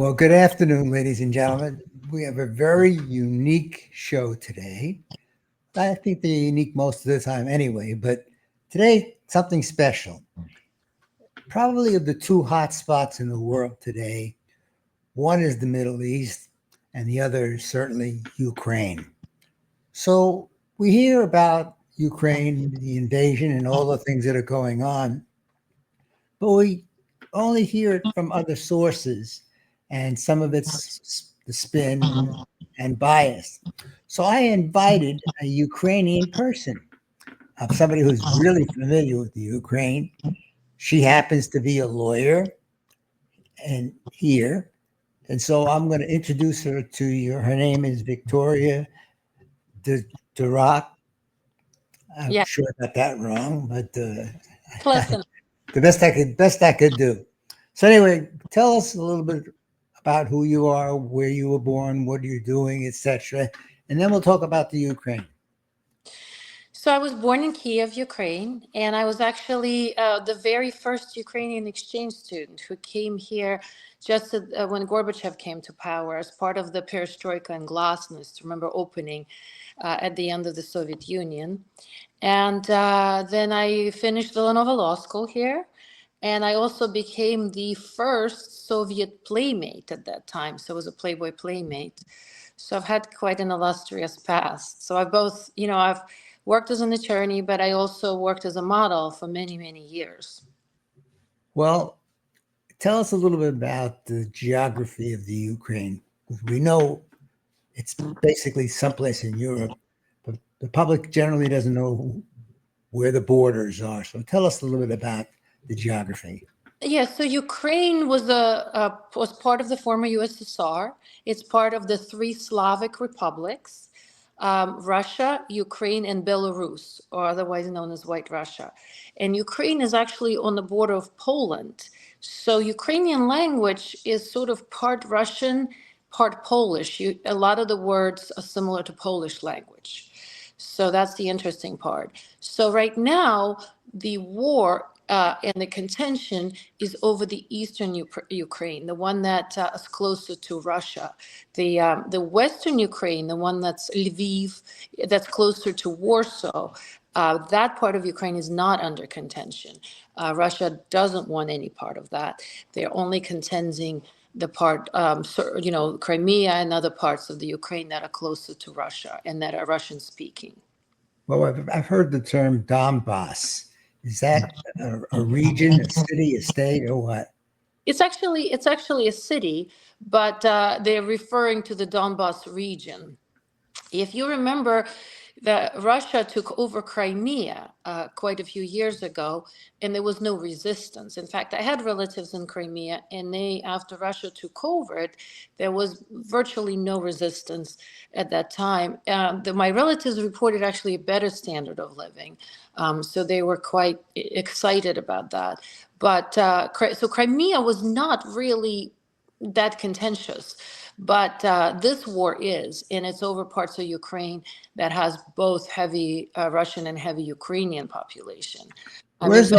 Well, good afternoon, ladies and gentlemen. We have a very unique show today. I think they're unique most of the time anyway, but today, something special. Probably of the two hot spots in the world today, one is the Middle East, and the other is certainly Ukraine. So we hear about Ukraine, the invasion, and all the things that are going on, but we only hear it from other sources, and some of it's the spin and bias. So I invited a Ukrainian person, somebody who's really familiar with the Ukraine. She happens to be a lawyer and here. And so I'm going to introduce her to you. Her name is Victoria Zdrok. I'm Yeah, sure I got that wrong, but close enough. the best I could do. So anyway, tell us a little bit about who you are, where you were born, what you're doing, etc., and then we'll talk about the Ukraine. So I was born in Kiev, Ukraine, and I was actually the very first Ukrainian exchange student who came here just when Gorbachev came to power as part of the perestroika and glasnost, remember, opening at the end of the Soviet Union. And then I finished Villanova Law School here. And I also became the first Soviet playmate at that time. So I was a Playboy playmate. So I've had quite an illustrious past. So I've worked as an attorney, but I also worked as a model for many, many years. Well, tell us a little bit about the geography of the Ukraine. We know it's basically someplace in Europe, but the public generally doesn't know where the borders are. So tell us a little bit about the geography. Yeah, so Ukraine was part of the former USSR. It's part of the three Slavic republics, Russia, Ukraine, and Belarus, or otherwise known as White Russia. And Ukraine is actually on the border of Poland. So Ukrainian language is sort of part Russian, part Polish. A lot of the words are similar to Polish language. So that's the interesting part. So right now, the war and the contention is over the eastern Ukraine, the one that is closer to Russia. The western Ukraine, the one that's Lviv, that's closer to Warsaw, that part of Ukraine is not under contention. Russia doesn't want any part of that. They're only contending the part, Crimea and other parts of the Ukraine that are closer to Russia and that are Russian speaking. Well, I've heard the term Donbass. Is that a region, a city, a state, or what? It's actually a city, but they're referring to the Donbas region. If you remember, that Russia took over Crimea quite a few years ago, and there was no resistance. In fact, I had relatives in Crimea, and after Russia took over it, there was virtually no resistance at that time. My relatives reported actually a better standard of living, so they were quite excited about that. But so Crimea was not really that contentious. But this war is, and it's over parts of Ukraine that has both heavy Russian and heavy Ukrainian population. Where's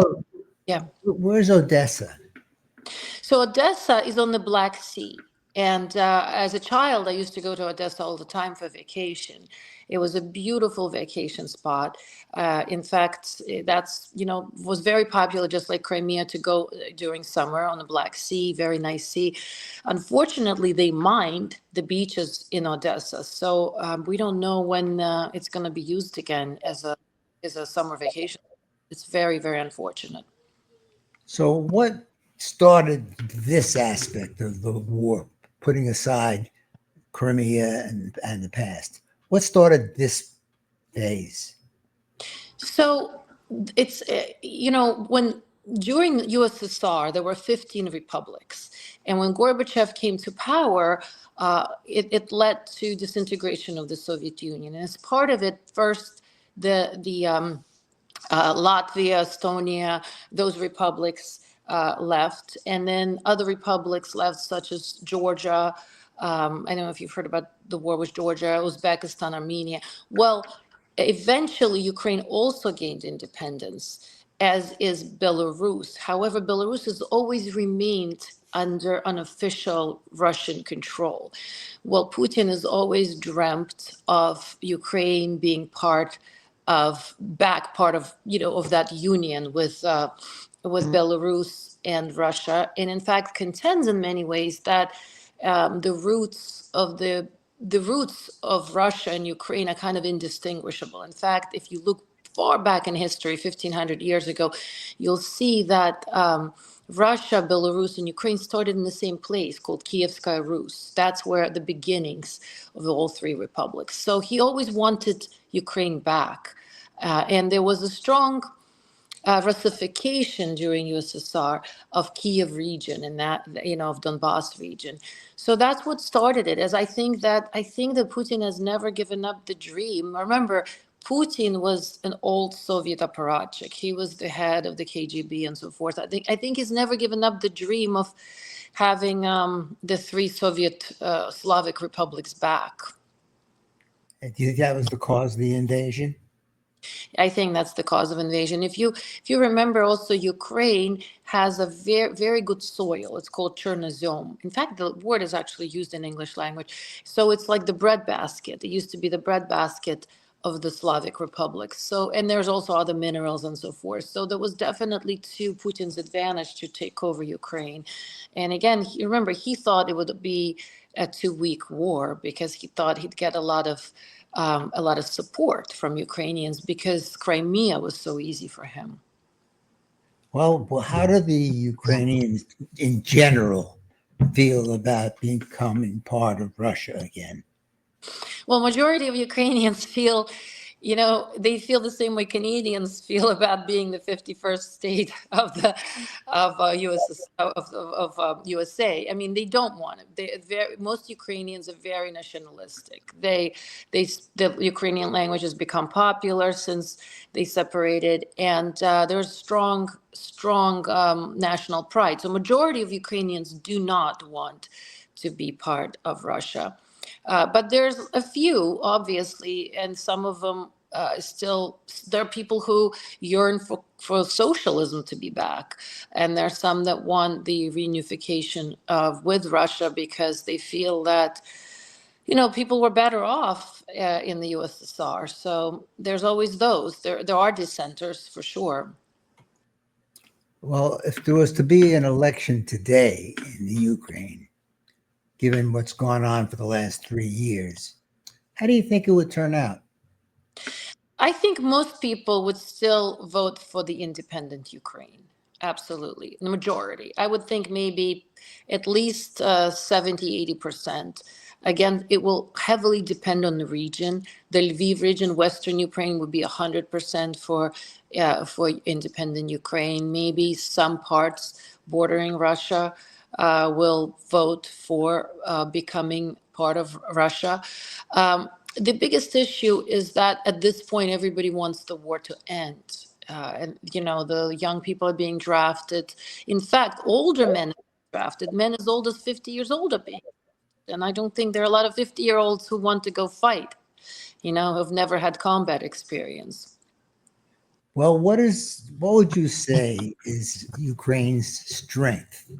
Odessa? So Odessa is on the Black Sea. And as a child, I used to go to Odessa all the time for vacation. It was a beautiful vacation spot. In fact, was very popular, just like Crimea, to go during summer on the Black Sea, very nice sea. Unfortunately, they mined the beaches in Odessa. So we don't know when it's going to be used again as a summer vacation. It's very, very unfortunate. So what started this aspect of the war, putting aside Crimea and the past? What started this phase? So it's, when during the USSR, there were 15 republics. And when Gorbachev came to power, it led to disintegration of the Soviet Union. And as part of it, first, the Latvia, Estonia, those republics left. And then other republics left, such as Georgia. I don't know if you've heard about the war with Georgia, Uzbekistan, Armenia. Well, eventually, Ukraine also gained independence, as is Belarus. However, Belarus has always remained under unofficial Russian control. Well, Putin has always dreamt of Ukraine being part of of that union with Belarus and Russia, and in fact contends in many ways that the roots of Russia and Ukraine are kind of indistinguishable. In fact, if you look far back in history, 1,500 years ago, you'll see that Russia, Belarus, and Ukraine started in the same place called Kievskaya Rus. That's where the beginnings of all three republics. So he always wanted Ukraine back. And there was a strong Russification during USSR of Kiev region and that of Donbass region. So that's what started it. As I think that Putin has never given up the dream. Remember, Putin was an old Soviet apparatchik. He was the head of the KGB and so forth. I think he's never given up the dream of having the three Soviet Slavic republics back. And do you think that was the cause of the invasion? I think that's the cause of invasion. If you remember, also Ukraine has a very very good soil. It's called Chernozem. In fact, the word is actually used in English language. So it's like the breadbasket. It used to be the breadbasket of the Slavic republics. So, and there's also other minerals and so forth. So there was definitely to Putin's advantage to take over Ukraine. And again, remember, he thought it would be a 2-week war because he thought he'd get a lot of support from Ukrainians because Crimea was so easy for him. Well, how do the Ukrainians in general feel about becoming part of Russia again? Well, majority of Ukrainians feel, they feel the same way Canadians feel about being the 51st state of USA. I mean, they don't want it. Most Ukrainians are very nationalistic. The Ukrainian language has become popular since they separated, and there's strong national pride. So, majority of Ukrainians do not want to be part of Russia. But there's a few, obviously, and some of them still, there are people who yearn for socialism to be back. And there are some that want the reunification with Russia because they feel that, people were better off in the USSR. So there's always those. There are dissenters for sure. Well, if there was to be an election today in the Ukraine, given what's gone on for the last 3 years, how do you think it would turn out? I think most people would still vote for the independent Ukraine. Absolutely. The majority. I would think maybe at least 70, 80%. Again, it will heavily depend on the region. The Lviv region, Western Ukraine, would be 100% for independent Ukraine. Maybe some parts bordering Russia will vote for becoming part of Russia. The biggest issue is that at this point, everybody wants the war to end. And, the young people are being drafted. In fact, older men are drafted, men as old as 50 years old are being. And I don't think there are a lot of 50-year-olds who want to go fight, who've never had combat experience. Well, what would you say is Ukraine's strength?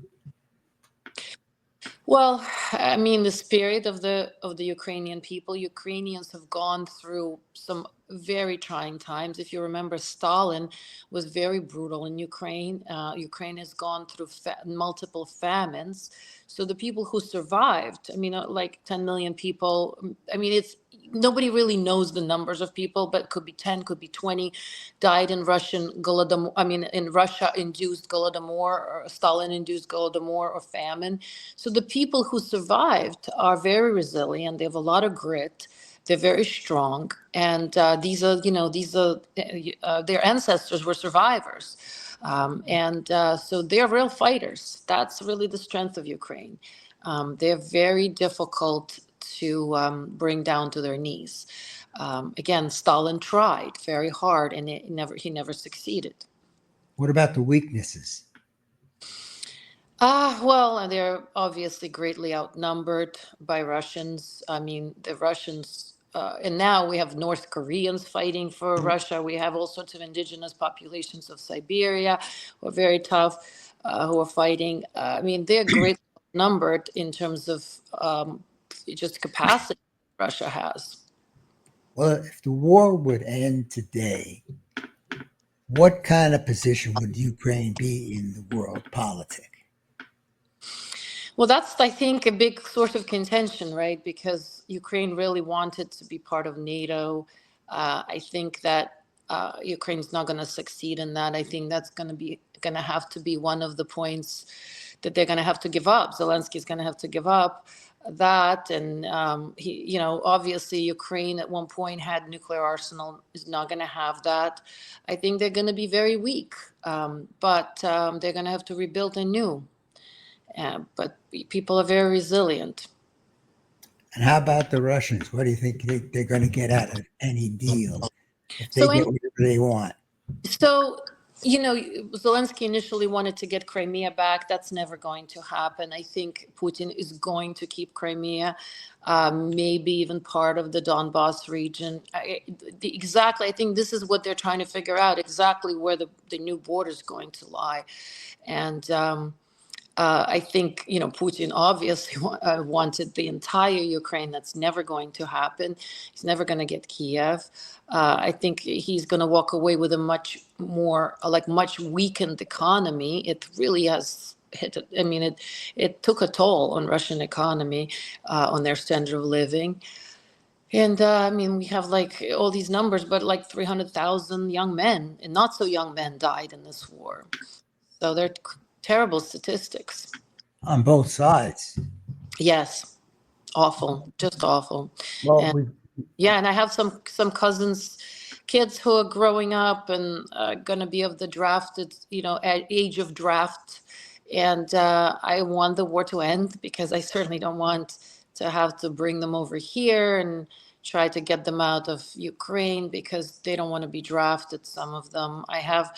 Well, I mean, the spirit of the Ukrainian people. Ukrainians have gone through some very trying times. If you remember, Stalin was very brutal in Ukraine. Ukraine has gone through multiple famines. So the people who survived, I mean, like 10 million people. I mean, nobody really knows the numbers of people, but it could be 10, could be 20, died in in Russia-induced Golodomor or Stalin-induced Golodomor or famine. So the people who survived are very resilient. They have a lot of grit. They're very strong, and their ancestors were survivors, so they're real fighters. That's really the strength of Ukraine. They're very difficult to bring down to their knees. Again, Stalin tried very hard, and he never succeeded. What about the weaknesses? Well, they're obviously greatly outnumbered by Russians. I mean, the Russians, and now we have North Koreans fighting for Russia. We have all sorts of indigenous populations of Siberia who are very tough. who are fighting. I mean, they're greatly numbered in terms of just capacity Russia has. Well, if the war would end today, what kind of position would Ukraine be in the world politic? Well, that's, I think, a big source of contention, right? Because Ukraine really wanted to be part of NATO. I think that Ukraine's not going to succeed in that. I think that's going to have to be one of the points that they're going to have to give up. Zelensky's going to have to give up that, and obviously Ukraine at one point had nuclear arsenal. Is not going to have that. I think they're going to be very weak, but they're going to have to rebuild anew. But people are very resilient. And how about the Russians? What do you think they're going to get out of any deal if they So, get whatever they want? so Zelensky initially wanted to get Crimea back. That's never going to happen. I think Putin is going to keep Crimea, maybe even part of the Donbass region. I think this is what they're trying to figure out, exactly where the new border is going to lie. And I think, Putin obviously wanted the entire Ukraine. That's never going to happen. He's never going to get Kiev. I think he's going to walk away with a much more, much weakened economy. It really has hit. I mean, it took a toll on Russian economy, on their standard of living. And we have all these numbers, but 300,000 young men and not so young men died in this war. So they're terrible statistics. On both sides. Yes, awful, just awful. Well, and I have some cousins, kids who are growing up and going to be of the drafted, age of draft. And I want the war to end because I certainly don't want to have to bring them over here and try to get them out of Ukraine because they don't want to be drafted, some of them. I have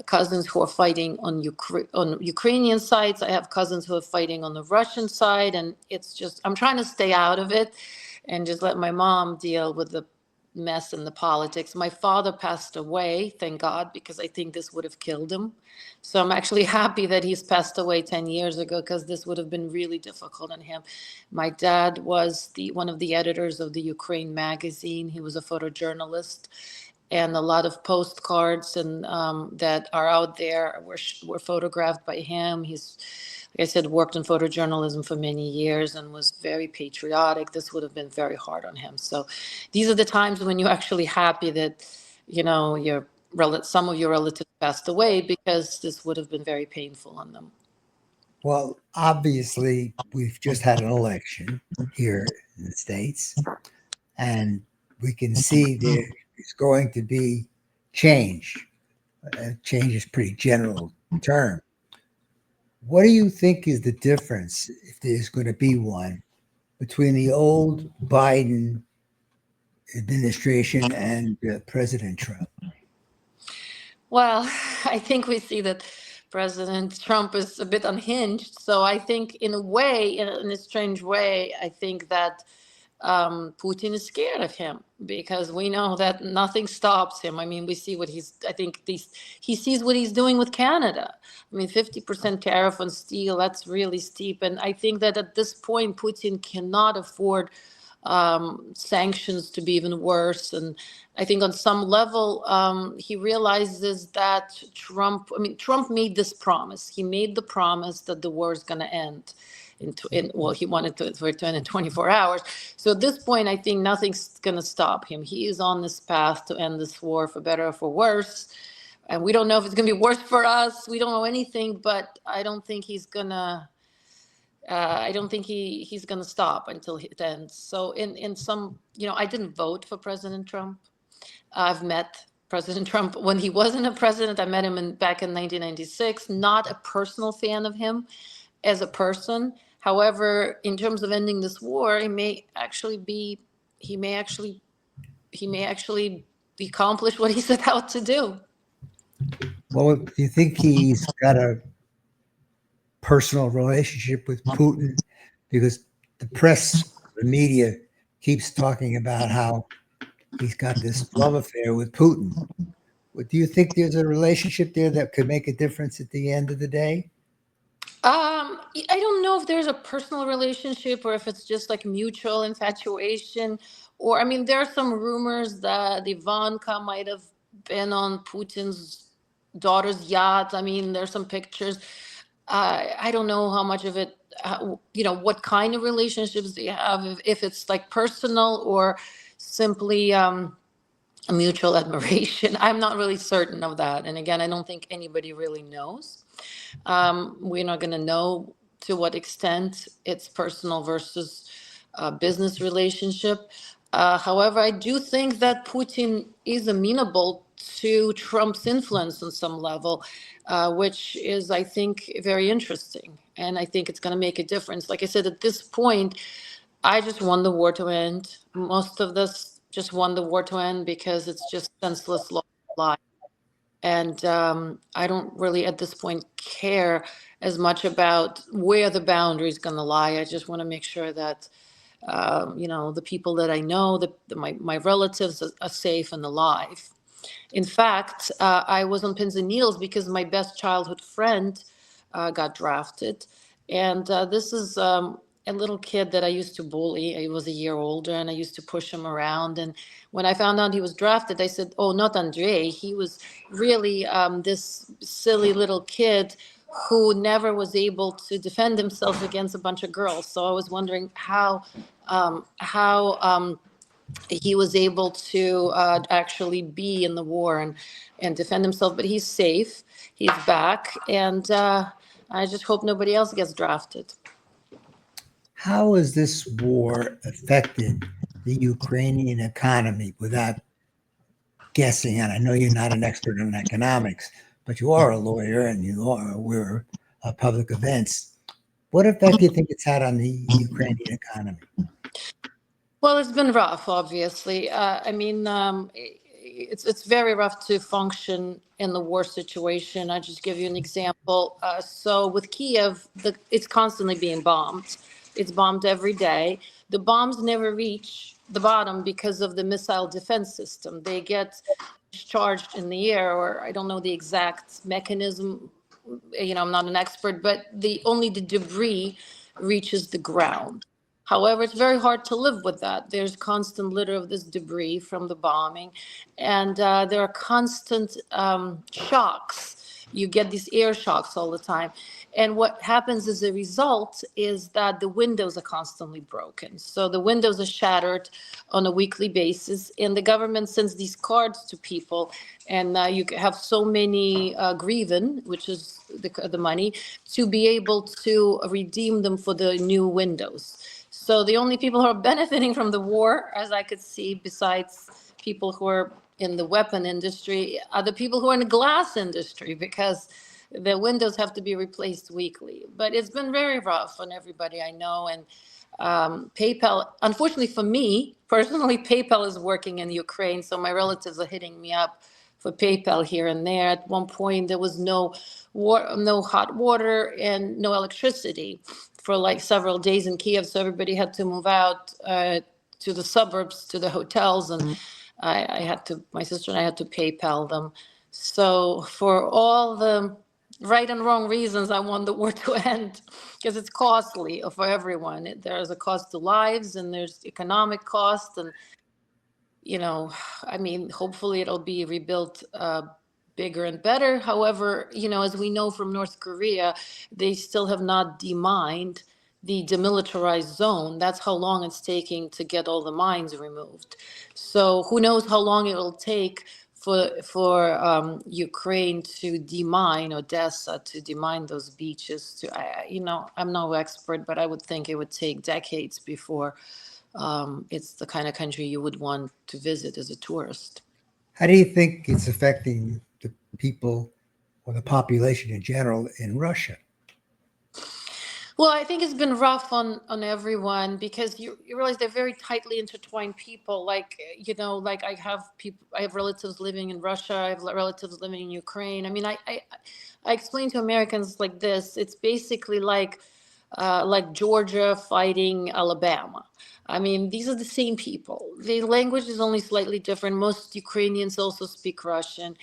cousins who are fighting on Ukrainian sides. I have cousins who are fighting on the Russian side. And it's just, I'm trying to stay out of it and just let my mom deal with the mess and the politics. My father passed away, thank God, because I think this would have killed him. So I'm actually happy that he's passed away 10 years ago because this would have been really difficult on him. My dad was one of the editors of the Ukraine magazine. He was a photojournalist. And a lot of postcards and that are out there were photographed by him. He's, like I said, worked in photojournalism for many years and was very patriotic. This would have been very hard on him. So these are the times when you're actually happy that, some of your relatives passed away because this would have been very painful on them. Well, obviously, we've just had an election here in the States, and we can see there is going to be change. Change is a pretty general term. What do you think is the difference, if there's going to be one, between the old Biden administration and President Trump? Well, I think we see that President Trump is a bit unhinged. So I think in a way, in a strange way, I think that Putin is scared of him because we know that nothing stops him. I mean, we see what he sees what he's doing with Canada. I mean, 50% tariff on steel, that's really steep. And I think that at this point, Putin cannot afford sanctions to be even worse. And I think on some level, he realizes that Trump made this promise. He made the promise that the war is going to end. He wanted to return in 24 hours. So at this point, I think nothing's going to stop him. He is on this path to end this war for better or for worse. And we don't know if it's going to be worse for us. We don't know anything, but I don't think he's going to. I don't think he's going to stop until it ends. So in some, I didn't vote for President Trump. I've met President Trump when he wasn't a president. I met him back in 1996. Not a personal fan of him as a person. However, in terms of ending this war, he may actually accomplish what he set out to do. Well, do you think he's got a personal relationship with Putin? Because the press, the media keeps talking about how he's got this love affair with Putin, Do you think there's a relationship there that could make a difference at the end of the day? I don't know if there's a personal relationship or if it's just like mutual infatuation. Or, I mean, there are some rumors that Ivanka might have been on Putin's daughter's yacht. I mean, there's some pictures. I don't know how much of it, what kind of relationships they have, if it's like personal or simply a mutual admiration. I'm not really certain of that. And again, I don't think anybody really knows. We're not going to know to what extent it's personal versus business relationship. However, I do think that Putin is amenable to Trump's influence on some level, which is, I think, very interesting. And I think it's going to make a difference. Like I said, at this point, I just want the war to end. Most of this just want the war to end because it's just senseless life. And I don't really at this point care as much about where the boundary is going to lie. I just want to make sure that, the people that I know, my relatives are safe and alive. In fact, I was on pins and needles because my best childhood friend got drafted. And this is a little kid that I used to bully. He was a year older and I used to push him around. And when I found out he was drafted, I said, "Oh, not Andrei." He was really this silly little kid who never was able to defend himself against a bunch of girls. So I was wondering how he was able to actually be in the war and defend himself. But he's safe. He's back. And I just hope nobody else gets drafted. How has this war affected the Ukrainian economy without guessing? And I know you're not an expert in economics, but you are a lawyer and you are aware of public events. What effect do you think it's had on the Ukrainian economy? Well, it's been rough, obviously. I mean, it's very rough to function in the war situation. I just give you an example. So with Kiev, it's constantly being bombed. It's bombed every day. The bombs never reach the bottom because of the missile defense system. They get discharged in the air, or I don't know the exact mechanism. I'm not an expert, but only the debris reaches the ground. However, it's very hard to live with that. There's constant litter of this debris from the bombing, and there are constant shocks. You get these air shocks all the time. And what happens as a result is that the windows are constantly broken. So the windows are shattered on a weekly basis, and the government sends these cards to people, and you have so many griven, which is the money, to be able to redeem them for the new windows. So the only people who are benefiting from the war, as I could see, besides people who are in the weapon industry, are the people who are in the glass industry, because the windows have to be replaced weekly. But it's been very rough on everybody I know. And PayPal, unfortunately for me, personally, PayPal is working in Ukraine. So my relatives are hitting me up for PayPal here and there. At one point, there was no hot water and no electricity for like several days in Kiev. So everybody had to move out to the suburbs, to the hotels. And my sister and I had to PayPal them. So for all the right and wrong reasons, I want the war to end, because it's costly for everyone. There's a cost to lives and there's economic cost. And, I mean, hopefully it'll be rebuilt bigger and better. However, as we know from North Korea, they still have not demined the demilitarized zone. That's how long it's taking to get all the mines removed. So who knows how long it'll take for Ukraine to demine, Odessa to demine those beaches. I'm no expert, but I would think it would take decades before it's the kind of country you would want to visit as a tourist. How do you think it's affecting the people or the population in general in Russia? Well, I think it's been rough on everyone, because you realize they're very tightly intertwined people. Like, like I have relatives living in Russia. I have relatives living in Ukraine. I mean, I explain to Americans like this. It's basically like Georgia fighting Alabama. I mean, these are the same people. The language is only slightly different. Most Ukrainians also speak Russian.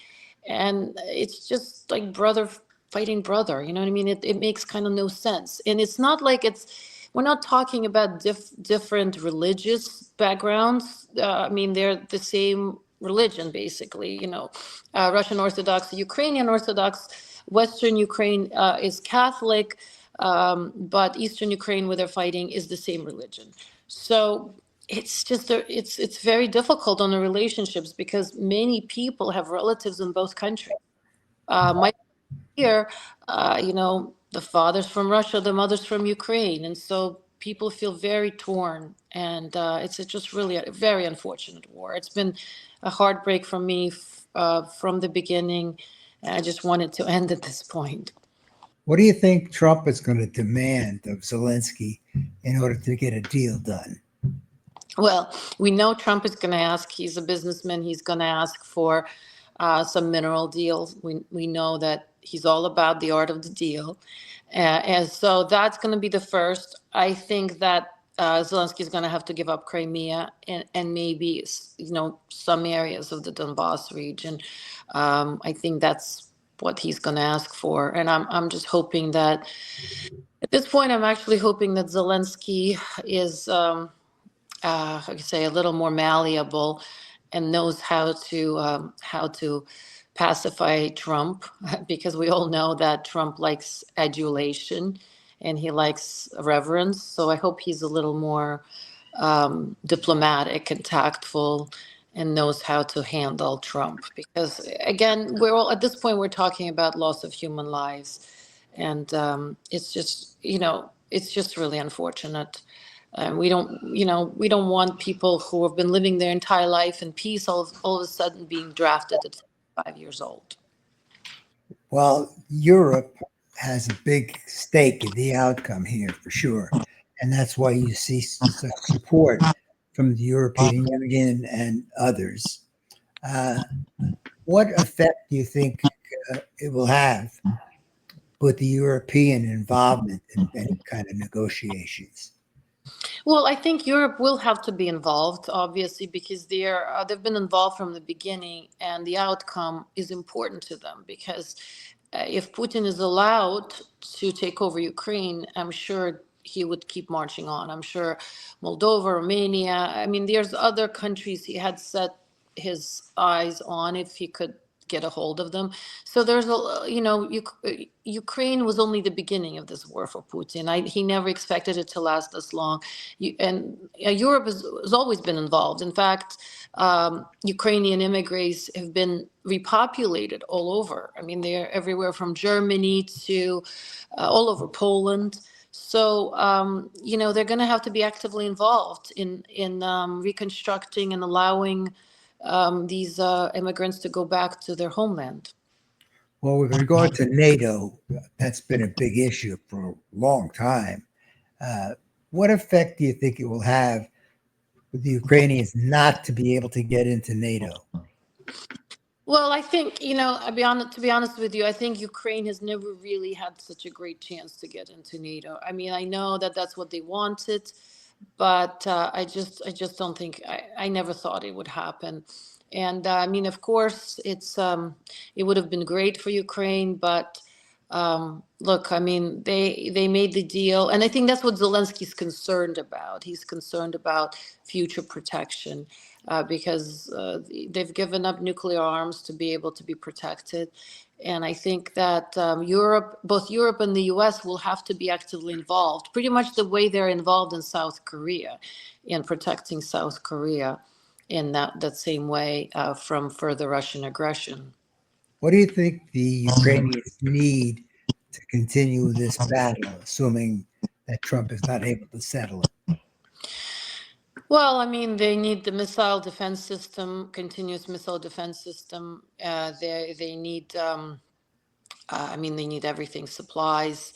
And it's just like brother fighting brother, you know what I mean? It makes kind of no sense. And it's not like we're not talking about different religious backgrounds. I mean, they're the same religion, basically, Russian Orthodox, Ukrainian Orthodox, Western Ukraine is Catholic, but Eastern Ukraine, where they're fighting, is the same religion. So it's just it's very difficult on the relationships because many people have relatives in both countries. My here, the father's from Russia, the mother's from Ukraine, and so people feel very torn, and it's just really a very unfortunate war. It's been a heartbreak for me from the beginning. I just wanted to end at this point. What do you think Trump is going to demand of Zelensky in order to get a deal done? Well, we know Trump is going to ask. He's a businessman. He's going to ask for some mineral deals. We know that he's all about the art of the deal, and so that's going to be the first. I think that Zelensky is going to have to give up Crimea and maybe some areas of the Donbass region. I think that's what he's going to ask for, and I'm just hoping that at this point I'm actually hoping that Zelensky is. I could say a little more malleable and knows how to pacify Trump because we all know that Trump likes adulation and he likes reverence. So I hope he's a little more diplomatic and tactful and knows how to handle Trump because again we're all at this point we're talking about loss of human lives and it's just really unfortunate. We don't want people who have been living their entire life in peace all of a sudden being drafted at 5 years old. Well, Europe has a big stake in the outcome here for sure. And that's why you see such support from the European Union and others. What effect do you think it will have with the European involvement in any kind of negotiations? Well, I think Europe will have to be involved, obviously, because they've been involved from the beginning, and the outcome is important to them. Because if Putin is allowed to take over Ukraine, I'm sure he would keep marching on. I'm sure Moldova, Romania. I mean, there's other countries he had set his eyes on if he could get a hold of them. So Ukraine was only the beginning of this war for Putin. He never expected it to last this long. Europe has always been involved. In fact, Ukrainian immigrants have been repopulated all over. I mean, they're everywhere from Germany to all over Poland. So, they're going to have to be actively involved in reconstructing and allowing these immigrants to go back to their homeland. Well, with regard to NATO, that's been a big issue for a long time. What effect do you think it will have with the Ukrainians not to be able to get into NATO? Well, I think, to be honest with you, I think Ukraine has never really had such a great chance to get into NATO. I mean, I know that that's what they wanted, but I just don't think I never thought it would happen. And I mean, of course, it would have been great for Ukraine, but look, I mean, they made the deal, and I think that's what Zelensky's concerned about. He's concerned about future protection because they've given up nuclear arms to be able to be protected. And I think that both Europe and the US will have to be actively involved, pretty much the way they're involved in South Korea, in protecting South Korea in that same way from further Russian aggression. What do you think the Ukrainians need to continue this battle, assuming that Trump is not able to settle it? Well, I mean, they need the missile defense system, continuous missile defense system. They need, they need everything: supplies,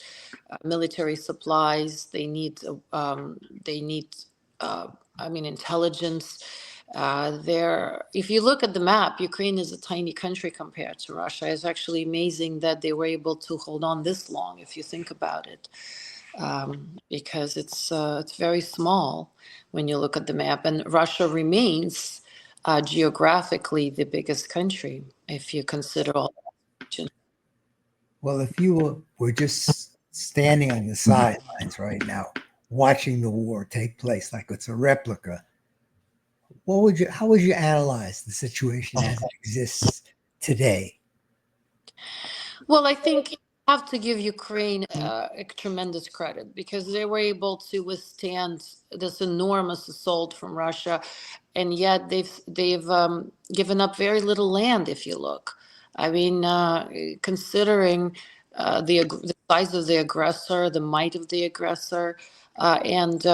military supplies. They need, intelligence. If you look at the map, Ukraine is a tiny country compared to Russia. It's actually amazing that they were able to hold on this long, if you think about it, because it's very small when you look at the map. And Russia remains geographically the biggest country, if you consider all that. Well, if you were just standing on the sidelines right now, watching the war take place like it's a replica, how would you analyze the situation as it exists today? Well, I think you have to give Ukraine a tremendous credit because they were able to withstand this enormous assault from Russia, and yet they've given up very little land. If you look, I mean, considering the size of the aggressor, the might of the aggressor, and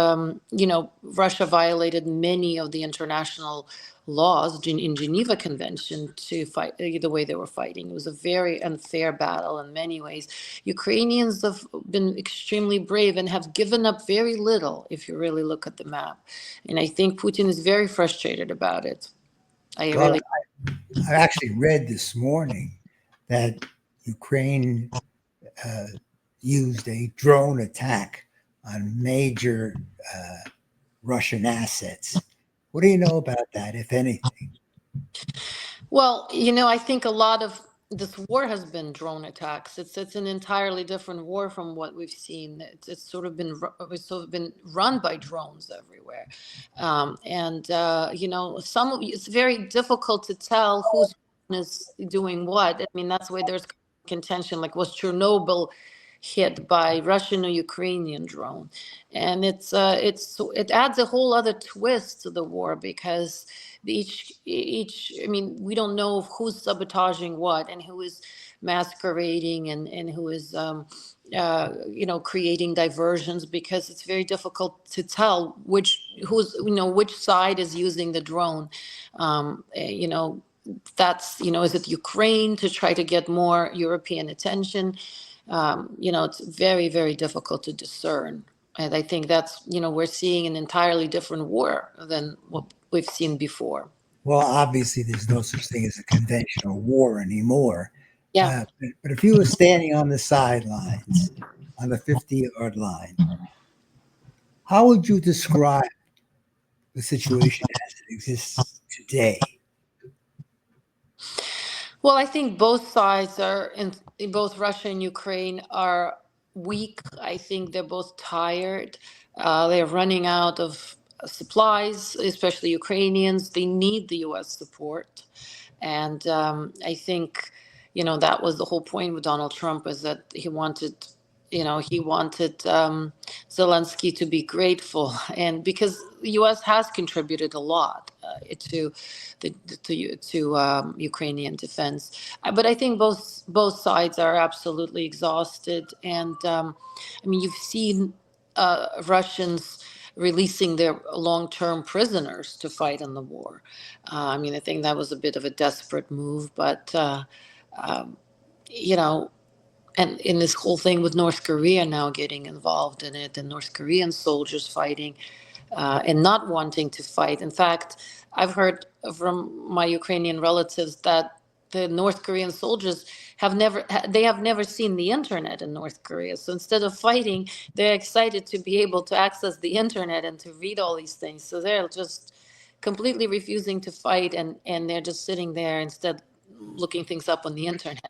Russia violated many of the international laws in Geneva Convention to fight the way they were fighting. It was a very unfair battle in many ways. Ukrainians have been extremely brave and have given up very little if you really look at the map. And I think Putin is very frustrated about it. Well, I actually read this morning that Ukraine used a drone attack on major Russian assets. What do you know about that, if anything? Well, I think a lot of this war has been drone attacks. It's an entirely different war from what we've seen. It's sort of been run by drones everywhere, and it's very difficult to tell who's is doing what. I mean, that's why there's contention. Like, was Chernobyl hit by Russian or Ukrainian drone? And it adds a whole other twist to the war because each I mean, we don't know who's sabotaging what and who is masquerading and who is creating diversions, because it's very difficult to tell which side is using the drone. Is it Ukraine to try to get more European attention? It's very, very difficult to discern. And I think that's, we're seeing an entirely different war than what we've seen before. Well, obviously, there's no such thing as a conventional war anymore. Yeah. But if you were standing on the sidelines, on the 50-yard line, how would you describe the situation as it exists today? Well, I think both sides in both Russia and Ukraine are weak. I think they're both tired. They're running out of supplies, especially Ukrainians. They need the U.S. support. And I think, that was the whole point with Donald Trump, is that he wanted Zelensky to be grateful, and because the U.S. has contributed a lot to Ukrainian defense, but I think both sides are absolutely exhausted, and I mean, you've seen Russians releasing their long-term prisoners to fight in the war. I mean, I think that was a bit of a desperate move, but um, you know and in this whole thing with North Korea now getting involved in it, and North Korean soldiers fighting and not wanting to fight. In fact, I've heard from my Ukrainian relatives that the North Korean soldiers have never seen the internet in North Korea. So instead of fighting, they're excited to be able to access the internet and to read all these things. So they're just completely refusing to fight, and they're just sitting there instead looking things up on the internet,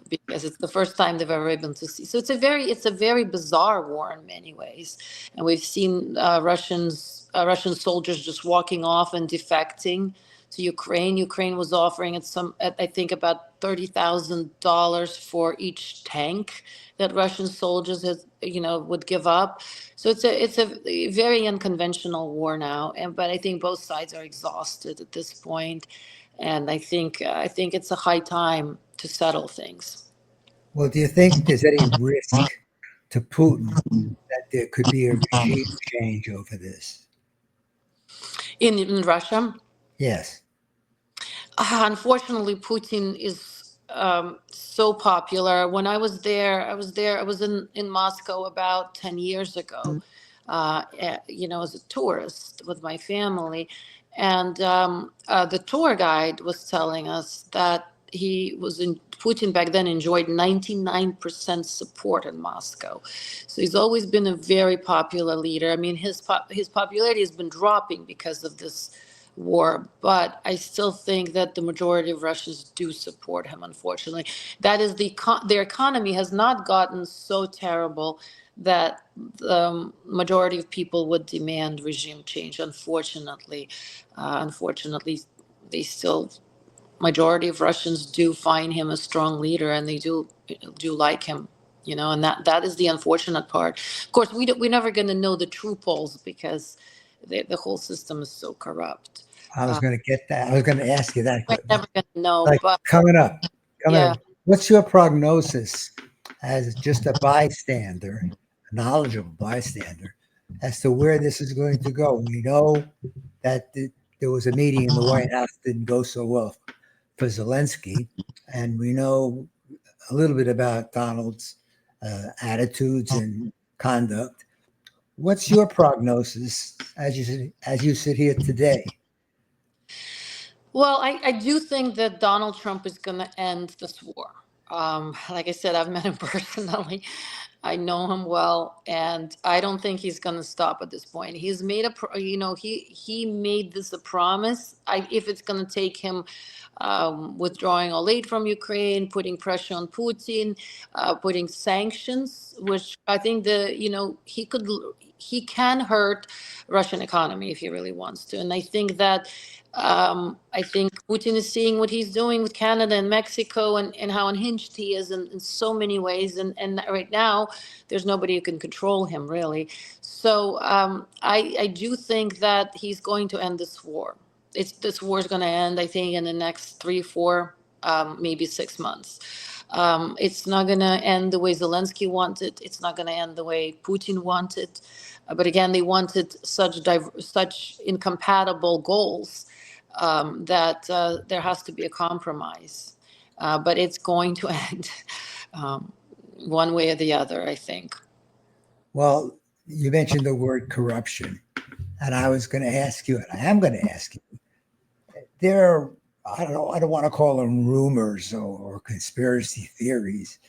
because it's the first time they've ever been to see. So it's a very bizarre war in many ways, and we've seen Russian soldiers just walking off and defecting to Ukraine. Ukraine was offering I think about $30,000 for each tank that Russian soldiers would give up. So it's a very unconventional war now, but I think both sides are exhausted at this point, and I think it's a high time to settle things. Well, do you think there's any risk to Putin that there could be a regime change over this? In Russia? Yes. Unfortunately, Putin is so popular. When I was in Moscow about 10 years ago, as a tourist with my family. And the tour guide was telling us that Putin back then enjoyed 99% support in Moscow. So he's always been a very popular leader. I mean, his popularity has been dropping because of this war, but I still think that the majority of Russians do support him, unfortunately. That is, their economy has not gotten so terrible that the majority of people would demand regime change. Unfortunately, they still majority of Russians do find him a strong leader, and they do like him, and that is the unfortunate part. Of course, we're never going to know the true polls because the whole system is so corrupt. I was going to get that. I was going to ask you that. We're never going to know, Like but coming up, yeah. what's your prognosis as just a bystander, a knowledgeable bystander, as to where this is going to go? We know that there was a meeting in the White House that didn't go so well for Zelensky, and we know a little bit about Donald's attitudes and conduct. What's your prognosis as you sit here today? Well, I do think that Donald Trump is going to end this war. Like I said, I've met him personally. I know him well, and I don't think he's going to stop at this point. He's made he made this a promise. If it's going to take him withdrawing all aid from Ukraine, putting pressure on Putin, putting sanctions, which I think he can hurt Russian economy if he really wants to, and I think that. I think Putin is seeing what he's doing with Canada and Mexico, and how unhinged he is in so many ways. And right now, there's nobody who can control him, really. So I do think that he's going to end this war. This war is going to end, I think, in the next 3, 4, maybe 6 months. It's not going to end the way Zelensky wanted. It's not going to end the way Putin wanted. But again, they wanted such incompatible goals that there has to be a compromise. But it's going to end one way or the other, I think. Well, you mentioned the word corruption, and I was going to ask you, and I am going to ask you, there are, I don't want to call them rumors or conspiracy theories,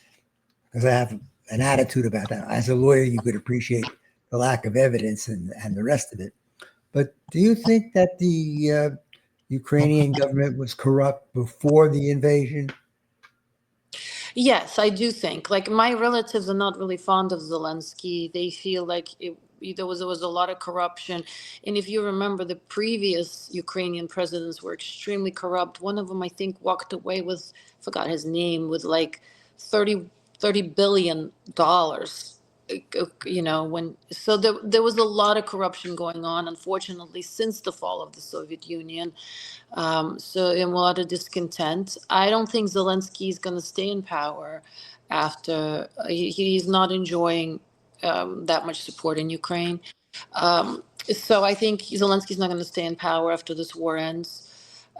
because I have an attitude about that. As a lawyer, you could appreciate the lack of evidence and the rest of it. But do you think that the Ukrainian government was corrupt before the invasion? Yes, I do think. Like, my relatives are not really fond of Zelensky. They feel like there was a lot of corruption. And if you remember, the previous Ukrainian presidents were extremely corrupt. One of them, I think, walked away with, forgot his name, with like 30 billion dollars. There was a lot of corruption going on, unfortunately, since the fall of the Soviet Union. So in a lot of discontent. I don't think Zelensky is going to stay in power after he's not enjoying that much support in Ukraine. So I think Zelensky's not going to stay in power after this war ends.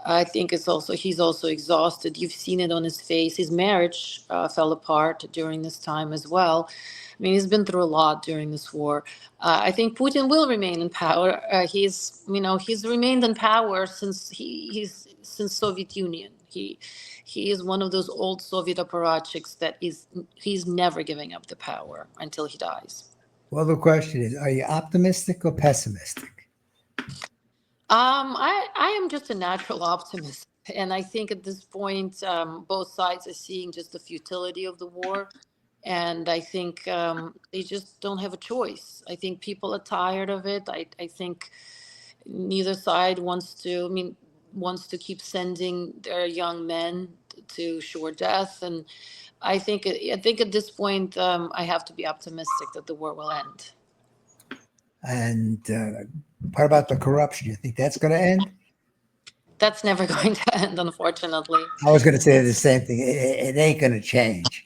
I think he's also exhausted. You've seen it on his face. His marriage fell apart during this time as well. I mean, he's been through a lot during this war. I think Putin will remain in power. He's remained in power since Soviet Union. He is one of those old Soviet apparatchiks that he's never giving up the power until he dies. Well, the question is, are you optimistic or pessimistic? I am just a natural optimist, and I think at this point, both sides are seeing just the futility of the war, and I think they just don't have a choice. I think people are tired of it. I think neither side wants to keep sending their young men to sure death, and I think at this point, I have to be optimistic that the war will end. And what about the corruption? You think that's going to end? That's never going to end, unfortunately. I was going to say the same thing. It ain't going to change.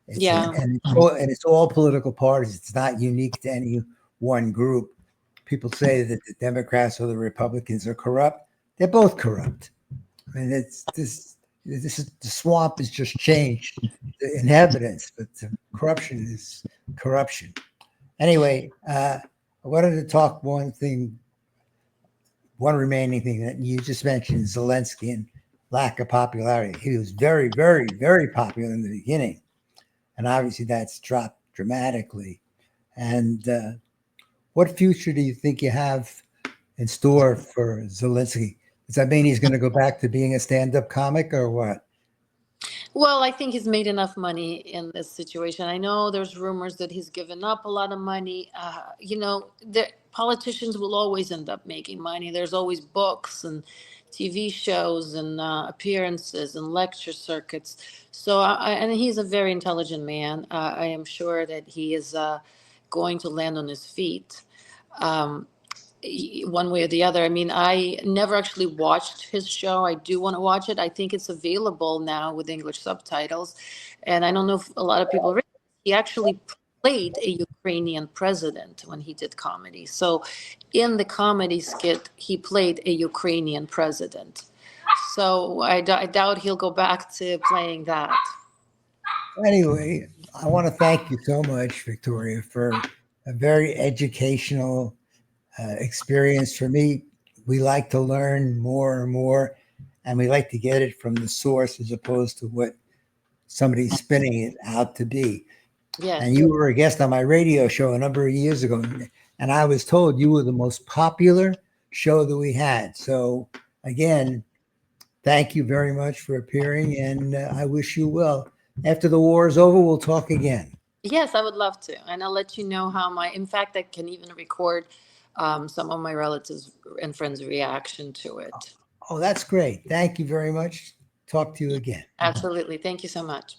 Yeah. And it's all political parties. It's not unique to any one group. People say that the Democrats or the Republicans are corrupt. They're both corrupt. I mean, the swamp has just changed the inhabitants, but the corruption is corruption. Anyway, I wanted to talk one remaining thing that you just mentioned, Zelensky and lack of popularity. He was very, very, very popular in the beginning. And obviously that's dropped dramatically. And what future do you think you have in store for Zelensky? Does that mean he's going to go back to being a stand-up comic or what? Well, I think he's made enough money in this situation. I know there's rumors that he's given up a lot of money. The politicians will always end up making money. There's always books and TV shows and appearances and lecture circuits. So, and he's a very intelligent man. I am sure that he is going to land on his feet. Um, One way or the other. I mean, I never actually watched his show. I do want to watch it. I think it's available now with English subtitles. And I don't know if a lot of people realize he actually played a Ukrainian president when he did comedy. So in the comedy skit, he played a Ukrainian president. So I doubt he'll go back to playing that. Anyway, I want to thank you so much, Victoria, for a very educational experience for me. We like to learn more and more, and we like to get it from the source as opposed to what somebody's spinning it out to be. Yes. And you were a guest on my radio show a number of years ago, and I was told you were the most popular show that we had. So again, thank you very much for appearing, and I wish you well. After the war is over, we'll talk again. Yes, I would love to. And I'll let you know in fact, I can even record some of my relatives and friends' reaction to it. Oh, that's great. Thank you very much. Talk to you again. Absolutely. Thank you so much.